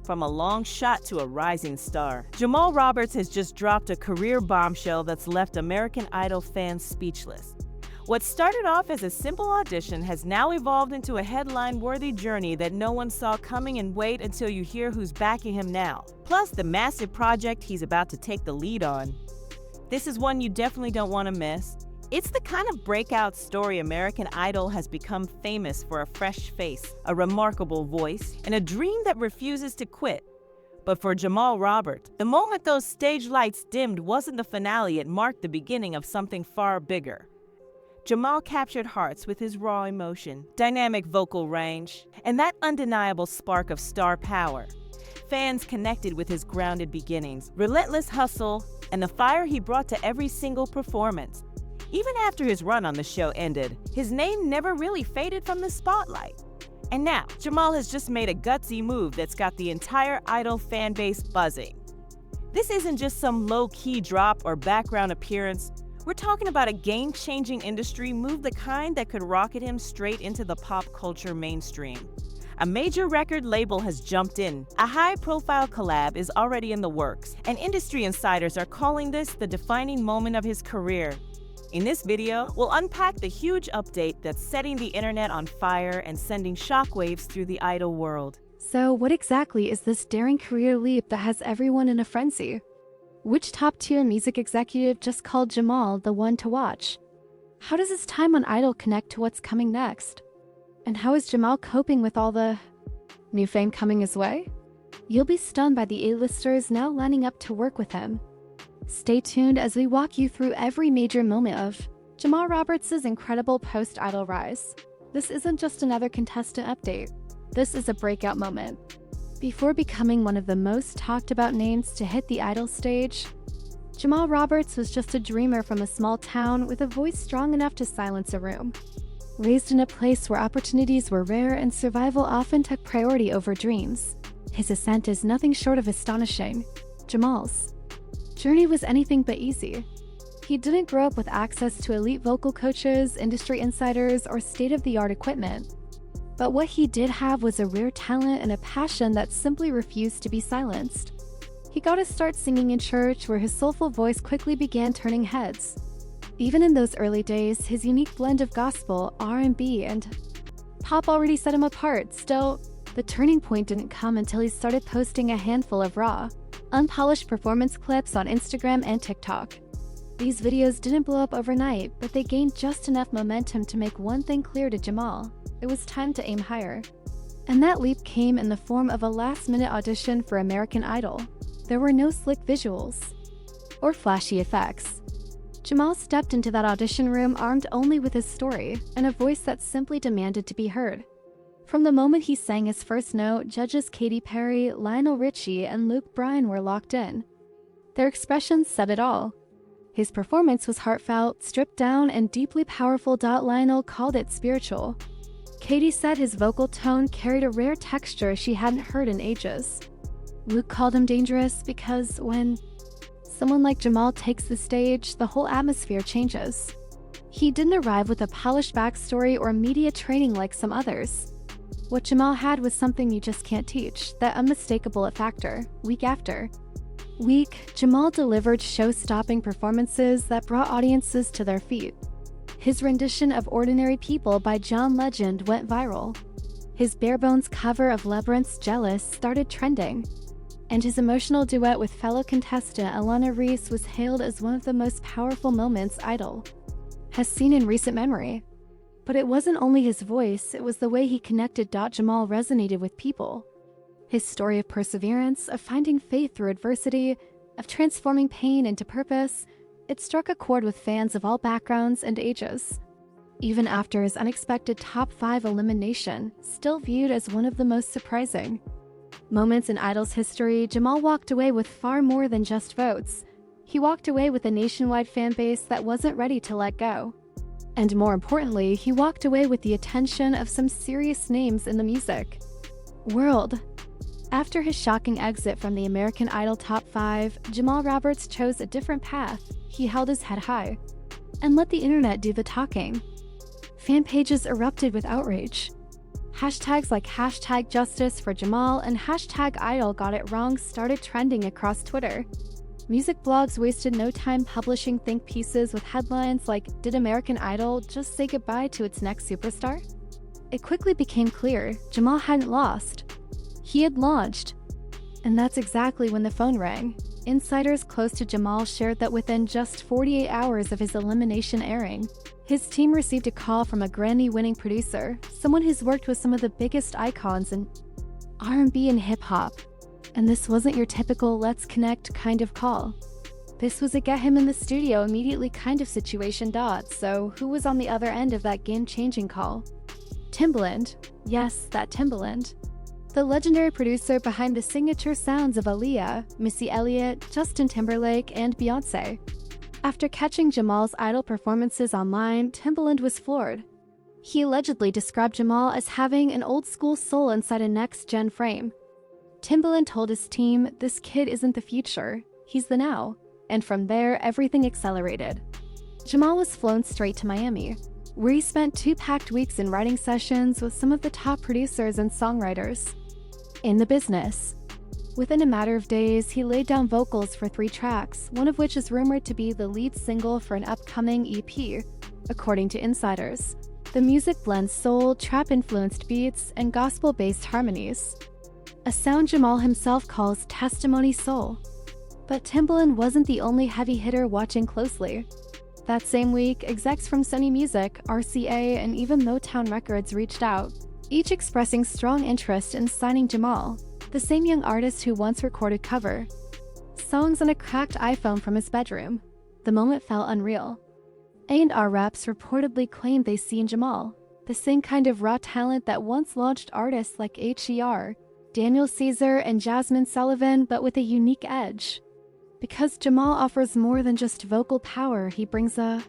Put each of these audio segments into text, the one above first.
from a long shot to a rising star. Jamal Roberts has just dropped a career bombshell that's left American Idol fans speechless. What started off as a simple audition has now evolved into a headline-worthy journey that no one saw coming, and wait until you hear who's backing him now. Plus, the massive project he's about to take the lead on. This is one you definitely don't want to miss. It's the kind of breakout story American Idol has become famous for: a fresh face, a remarkable voice, and a dream that refuses to quit. But for Jamal Roberts, the moment those stage lights dimmed wasn't the finale, it marked the beginning of something far bigger. Jamal captured hearts with his raw emotion, dynamic vocal range, and that undeniable spark of star power. Fans connected with his grounded beginnings, relentless hustle, and the fire he brought to every single performance. Even after his run on the show ended, his name never really faded from the spotlight. And now, Jamal has just made a gutsy move that's got the entire Idol fan base buzzing. This isn't just some low-key drop or background appearance. We're talking about a game-changing industry move, the kind that could rocket him straight into the pop culture mainstream. A major record label has jumped in, a high-profile collab is already in the works, and industry insiders are calling this the defining moment of his career. In this video, we'll unpack the huge update that's setting the internet on fire and sending shockwaves through the Idol world. So what exactly is this daring career leap that has everyone in a frenzy? Which top-tier music executive just called Jamal the one to watch? How does his time on Idol connect to what's coming next? And how is Jamal coping with all the new fame coming his way? You'll be stunned by the A-listers now lining up to work with him. Stay tuned as we walk you through every major moment of Jamal Roberts' incredible post-Idol rise. This isn't just another contestant update. This is a breakout moment. Before becoming one of the most talked about names to hit the Idol stage, Jamal Roberts was just a dreamer from a small town with a voice strong enough to silence a room. Raised in a place where opportunities were rare and survival often took priority over dreams, his ascent is nothing short of astonishing. Jamal's journey was anything but easy. He didn't grow up with access to elite vocal coaches, industry insiders, or state-of-the-art equipment. But what he did have was a rare talent and a passion that simply refused to be silenced. He got to start singing in church, where his soulful voice quickly began turning heads. Even in those early days, his unique blend of gospel, R&B, and pop already set him apart. Still, the turning point didn't come until he started posting a handful of raw, unpolished performance clips on Instagram and TikTok. These videos didn't blow up overnight, but they gained just enough momentum to make one thing clear to Jamal: it was time to aim higher. And that leap came in the form of a last-minute audition for American Idol. There were no slick visuals or flashy effects. Jamal stepped into that audition room armed only with his story and a voice that simply demanded to be heard. From the moment he sang his first note, judges Katy Perry, Lionel Richie, and Luke Bryan were locked in. Their expressions said it all. His performance was heartfelt, stripped down, and deeply powerful. Lionel called it spiritual. Katy said his vocal tone carried a rare texture she hadn't heard in ages. Luke called him dangerous because when someone like Jamal takes the stage, the whole atmosphere changes. He didn't arrive with a polished backstory or media training like some others. What Jamal had was something you just can't teach, that unmistakable factor. Week after week, Jamal delivered show-stopping performances that brought audiences to their feet. His rendition of Ordinary People by John Legend went viral. His bare-bones cover of Labyrinth's Jealous started trending. And his emotional duet with fellow contestant Alana Reese was hailed as one of the most powerful moments Idol has seen in recent memory. But it wasn't only his voice, it was the way he connected. Jamal resonated with people. His story of perseverance, of finding faith through adversity, of transforming pain into purpose, it struck a chord with fans of all backgrounds and ages. Even after his unexpected top 5 elimination, still viewed as one of the most surprising moments in Idol's history, Jamal walked away with far more than just votes. He walked away with a nationwide fan base that wasn't ready to let go. And more importantly, he walked away with the attention of some serious names in the music world. After his shocking exit from the American Idol top 5, Jamal Roberts chose a different path. He held his head high and let the internet do the talking. Fan pages erupted with outrage. Hashtags like hashtag justice for Jamal and hashtag idol got it wrong started trending across Twitter. Music blogs wasted no time publishing think pieces with headlines like, "Did American Idol just say goodbye to its next superstar?" It quickly became clear Jamal hadn't lost. He had launched. And that's exactly when the phone rang. Insiders close to Jamal shared that within just 48 hours of his elimination airing, his team received a call from a Grammy-winning producer, someone who's worked with some of the biggest icons in R&B and hip-hop. And this wasn't your typical "let's connect" kind of call. This was a get him in the studio immediately kind of situation. So who was on the other end of that game-changing call? Timbaland. Yes, that Timbaland. The legendary producer behind the signature sounds of Aaliyah, Missy Elliott, Justin Timberlake, and Beyoncé. After catching Jamal's idol performances online, Timbaland was floored. He allegedly described Jamal as having an old-school soul inside a next-gen frame. Timbaland told his team, "This kid isn't the future, he's the now." And from there, everything accelerated. Jamal was flown straight to Miami, where he spent 2 packed weeks in writing sessions with some of the top producers and songwriters in the business. Within a matter of days, he laid down vocals for 3 tracks, one of which is rumored to be the lead single for an upcoming EP, according to insiders. The music blends soul, trap-influenced beats, and gospel-based harmonies, a sound Jamal himself calls testimony soul. But Timbaland wasn't the only heavy hitter watching closely. That same week, execs from Sony Music, RCA, and even Motown Records reached out, each expressing strong interest in signing Jamal, the same young artist who once recorded cover songs on a cracked iPhone from his bedroom. The moment felt unreal. A&R reps reportedly claimed they see in Jamal the same kind of raw talent that once launched artists like H.E.R., Daniel Caesar, and Jasmine Sullivan, but with a unique edge. Because Jamal offers more than just vocal power, he brings a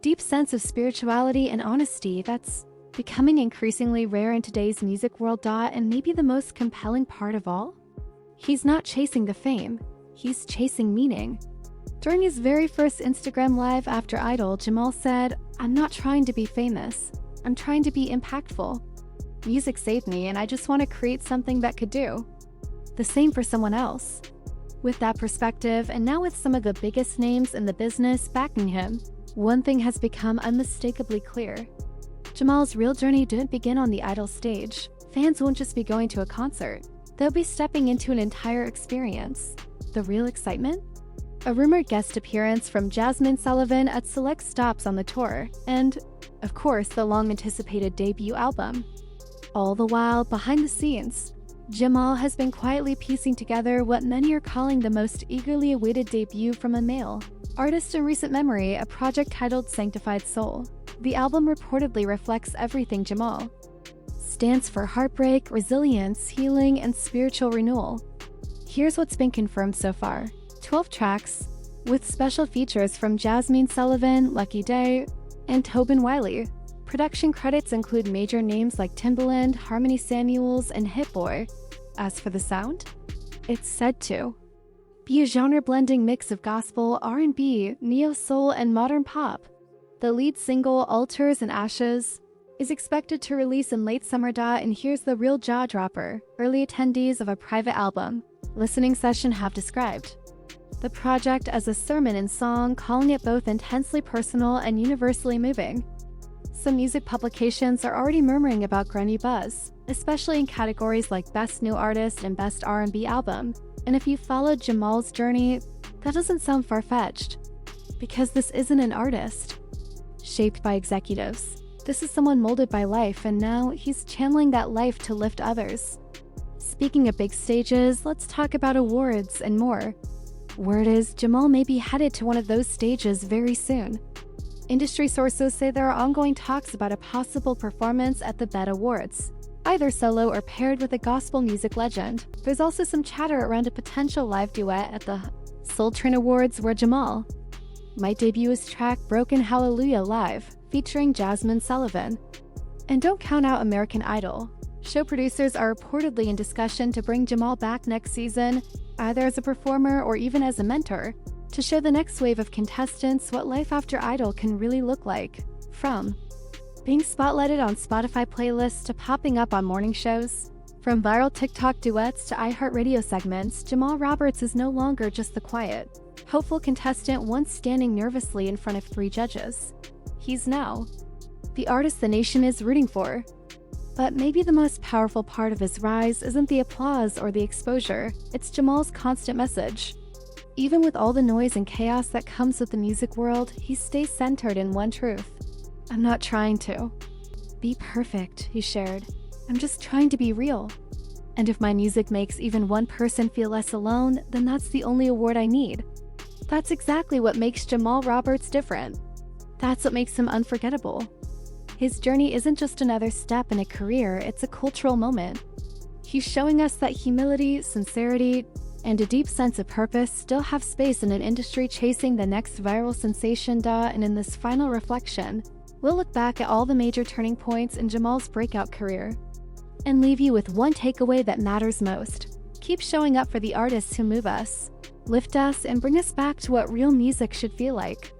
deep sense of spirituality and honesty that's becoming increasingly rare in today's music world. And maybe the most compelling part of all? He's not chasing the fame, he's chasing meaning. During his very first Instagram Live after Idol, Jamal said, "I'm not trying to be famous, I'm trying to be impactful. Music saved me and I just want to create something that could do the same for someone else." With that perspective, and now with some of the biggest names in the business backing him, one thing has become unmistakably clear. Jamal's real journey didn't begin on the Idol stage. Fans won't just be going to a concert. They'll be stepping into an entire experience. The real excitement? A rumored guest appearance from Jasmine Sullivan at select stops on the tour, and, of course, the long-anticipated debut album. All the while, behind the scenes, Jamal has been quietly piecing together what many are calling the most eagerly awaited debut from a male artist in recent memory, a project titled Sanctified Soul. The album reportedly reflects everything Jamal stands for: heartbreak, resilience, healing, and spiritual renewal. Here's what's been confirmed so far: 12 tracks, with special features from Jasmine Sullivan, Lucky Day, and Tobin Wiley. Production credits include major names like Timbaland, Harmony Samuels, and Hit Boy. As for the sound, it's said to be a genre-blending mix of gospel, R&B, neo-soul, and modern pop. The lead single, Altars and Ashes, is expected to release in late summer. And here's the real jaw-dropper: early attendees of a private album listening session have described the project as a sermon in song, calling it both intensely personal and universally moving. Some music publications are already murmuring about Grammy buzz, especially in categories like Best New Artist and Best R&B Album. And if you followed Jamal's journey, that doesn't sound far-fetched. Because this isn't an artist shaped by executives. This is someone molded by life, and now he's channeling that life to lift others. Speaking of big stages, let's talk about awards and more. Word is Jamal may be headed to one of those stages very soon. Industry sources say there are ongoing talks about a possible performance at the BET Awards, either solo or paired with a gospel music legend. There's also some chatter around a potential live duet at the Soul Train Awards, where Jamal might debut his track Broken Hallelujah live, featuring Jasmine Sullivan. And don't count out American Idol. Show producers are reportedly in discussion to bring Jamal back next season, either as a performer or even as a mentor, to show the next wave of contestants what life after Idol can really look like. From Being spotlighted on Spotify playlists to popping up on morning shows. From viral TikTok duets to iHeartRadio segments, Jamal Roberts is no longer just the quiet, hopeful contestant once standing nervously in front of 3 judges. He's now the artist the nation is rooting for. But maybe the most powerful part of his rise isn't the applause or the exposure, it's Jamal's constant message. Even with all the noise and chaos that comes with the music world, he stays centered in one truth. "I'm not trying to be perfect," he shared. "I'm just trying to be real. And if my music makes even one person feel less alone, then that's the only award I need." That's exactly what makes Jamal Roberts different. That's what makes him unforgettable. His journey isn't just another step in a career, it's a cultural moment. He's showing us that humility, sincerity, and a deep sense of purpose still have space in an industry chasing the next viral sensation. And in this final reflection, we'll look back at all the major turning points in Jamal's breakout career and leave you with one takeaway that matters most. Keep showing up for the artists who move us, lift us, and bring us back to what real music should feel like.